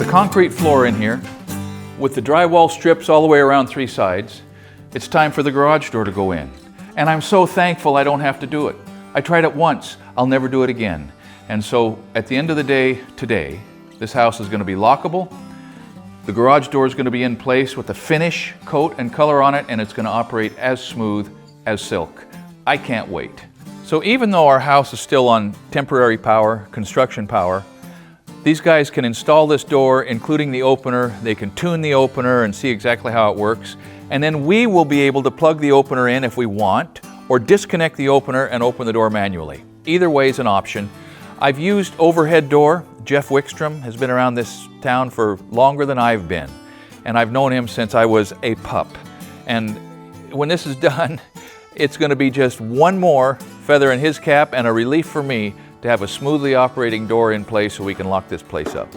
With a concrete floor in here, with the drywall strips all the way around three sides, it's time for the garage door to go in. And I'm so thankful I don't have to do it. I tried it once, I'll never do it again. And so at the end of the day today, this house is going to be lockable. The garage door is going to be in place with a finish, coat, and color on it, and it's going to operate as smooth as silk. I can't wait. So even though our house is still on temporary power, construction power, these guys can install this door, including the opener. They can tune the opener and see exactly how it works. And then we will be able to plug the opener in if we want, or disconnect the opener and open the door manually. Either way is an option. I've used overhead door. Jeff Wickstrom has been around this town for longer than I've been. And I've known him since I was a pup. And when this is done, it's going to be just one more feather in his cap and a relief for me to have a smoothly operating door in place so we can lock this place up.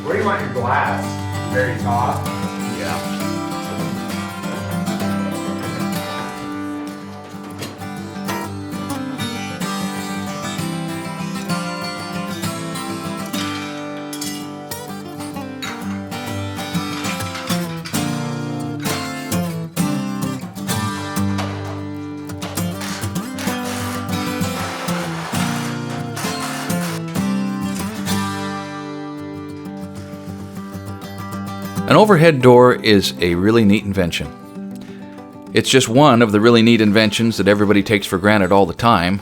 Where do you want your glass? Very top? Yeah. An overhead door is a really neat invention. It's just one of the really neat inventions that everybody takes for granted all the time,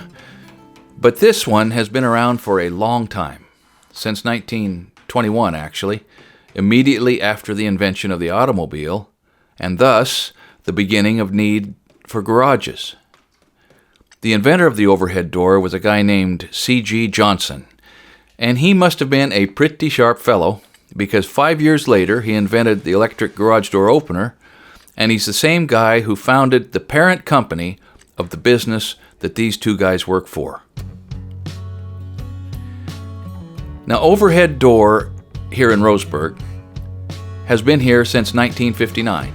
but this one has been around for a long time, since 1921 actually, immediately after the invention of the automobile, and thus the beginning of need for garages. The inventor of the overhead door was a guy named C.G. Johnson, and he must have been a pretty sharp fellow, because 5 years later he invented the electric garage door opener, and he's the same guy who founded the parent company of the business that these two guys work for. Now, overhead door here in Roseburg has been here since 1959.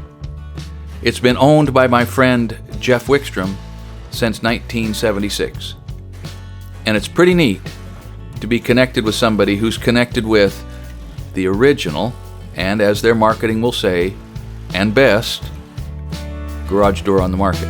It's been owned by my friend Jeff Wickstrom since 1976. And it's pretty neat to be connected with somebody who's connected with the original, and as their marketing will say, and best, garage door on the market.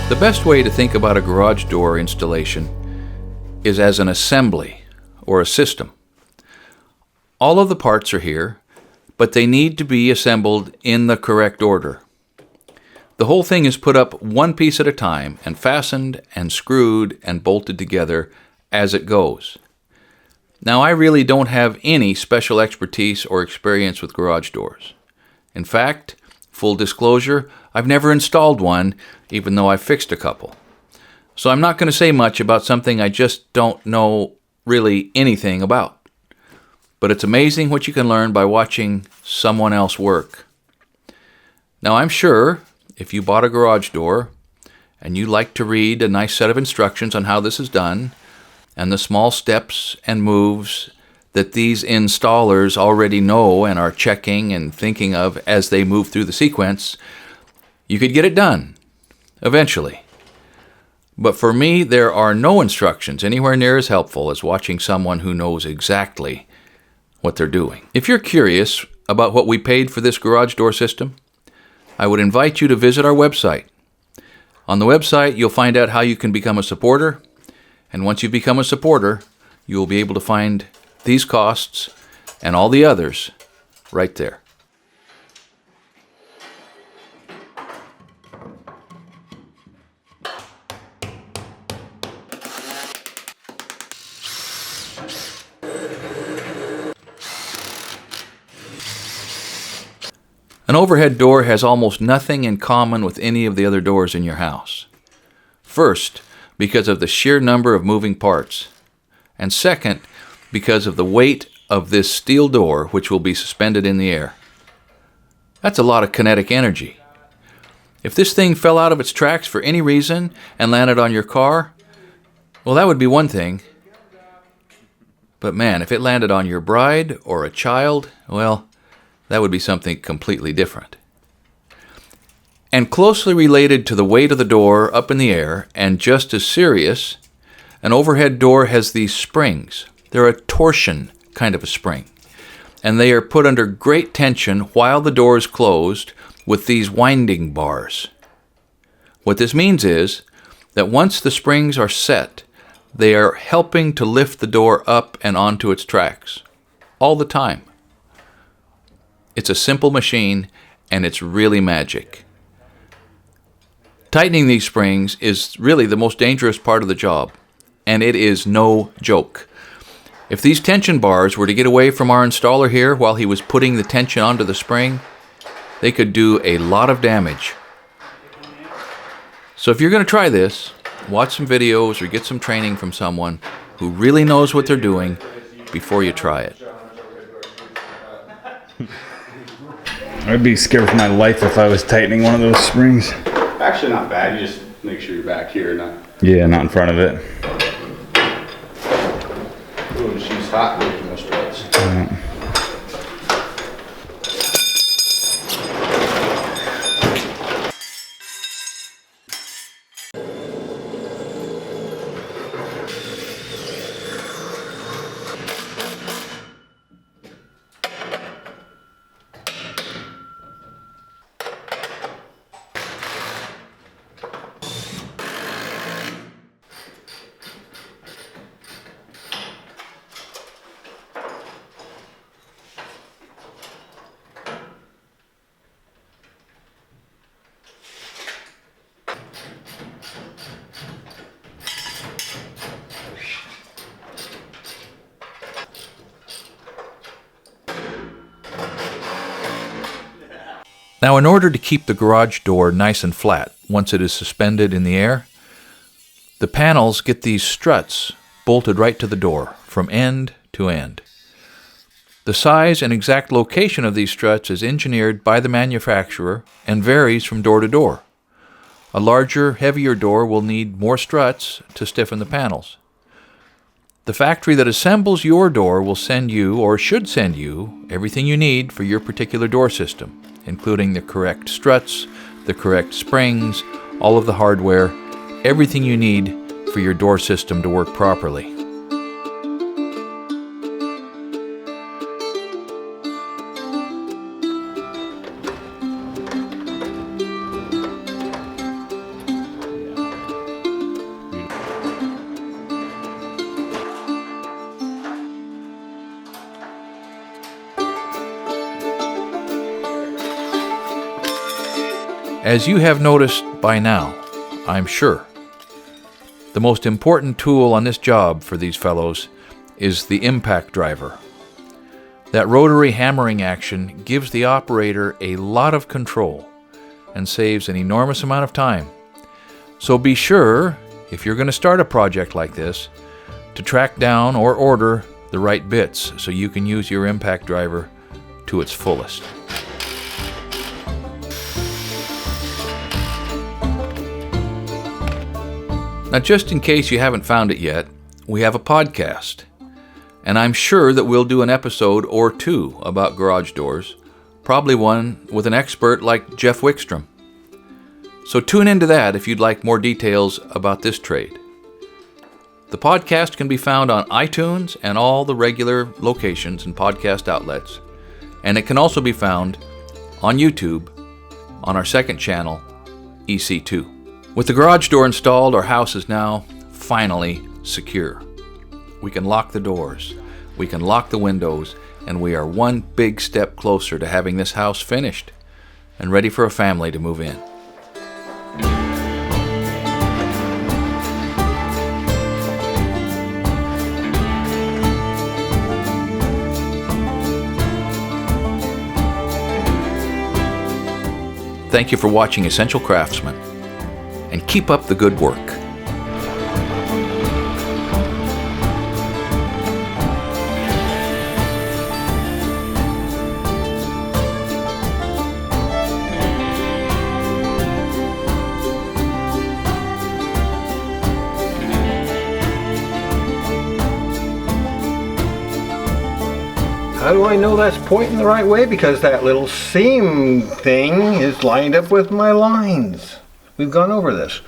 The best way to think about a garage door installation is as an assembly or a system. All of the parts are here, but they need to be assembled in the correct order. The whole thing is put up one piece at a time and fastened and screwed and bolted together as it goes. Now, I really don't have any special expertise or experience with garage doors. In fact, full disclosure, I've never installed one, even though I've fixed a couple. So I'm not going to say much about something I just don't know really anything about. But it's amazing what you can learn by watching someone else work. Now, I'm sure if you bought a garage door and you like to read a nice set of instructions on how this is done, and the small steps and moves that these installers already know and are checking and thinking of as they move through the sequence, you could get it done, eventually. But for me, there are no instructions anywhere near as helpful as watching someone who knows exactly what they're doing. If you're curious about what we paid for this garage door system, I would invite you to visit our website. On the website, you'll find out how you can become a supporter, and once you become a supporter, you will be able to find these costs and all the others right there. An overhead door has almost nothing in common with any of the other doors in your house. First, because of the sheer number of moving parts, and second, because of the weight of this steel door which will be suspended in the air. That's a lot of kinetic energy. If this thing fell out of its tracks for any reason and landed on your car, well, that would be one thing. But man, if it landed on your bride or a child, well, that would be something completely different. And closely related to the weight of the door up in the air, and just as serious, an overhead door has these springs. They're a torsion kind of a spring, and they are put under great tension while the door is closed with these winding bars. What this means is that once the springs are set, they are helping to lift the door up and onto its tracks all the time. It's a simple machine, and it's really magic. Tightening these springs is really the most dangerous part of the job, and it is no joke. If these tension bars were to get away from our installer here while he was putting the tension onto the spring, they could do a lot of damage. So if you're going to try this, watch some videos or get some training from someone who really knows what they're doing before you try it. I'd be scared for my life if I was tightening one of those springs. Actually not bad, you just make sure you're back here, not... Yeah, not in front of it. Ooh, she's hot, there's no struts. Now, in order to keep the garage door nice and flat once it is suspended in the air, the panels get these struts bolted right to the door from end to end. The size and exact location of these struts is engineered by the manufacturer and varies from door to door. A larger, heavier door will need more struts to stiffen the panels. The factory that assembles your door will send you, or should send you, everything you need for your particular door system, including the correct struts, the correct springs, all of the hardware, everything you need for your door system to work properly. As you have noticed by now, I'm sure, the most important tool on this job for these fellows is the impact driver. That rotary hammering action gives the operator a lot of control and saves an enormous amount of time. So be sure, if you're going to start a project like this, to track down or order the right bits so you can use your impact driver to its fullest. Now, just in case you haven't found it yet, we have a podcast. And I'm sure that we'll do an episode or two about garage doors, probably one with an expert like Jeff Wickstrom. So tune into that if you'd like more details about this trade. The podcast can be found on iTunes and all the regular locations and podcast outlets, and it can also be found on YouTube on our second channel, EC2. With the garage door installed, our house is now finally secure. We can lock the doors, we can lock the windows, and we are one big step closer to having this house finished and ready for a family to move in. Thank you for watching Essential Craftsman, and keep up the good work. How do I know that's pointing the right way? Because that little seam thing is lined up with my lines. We've gone over this.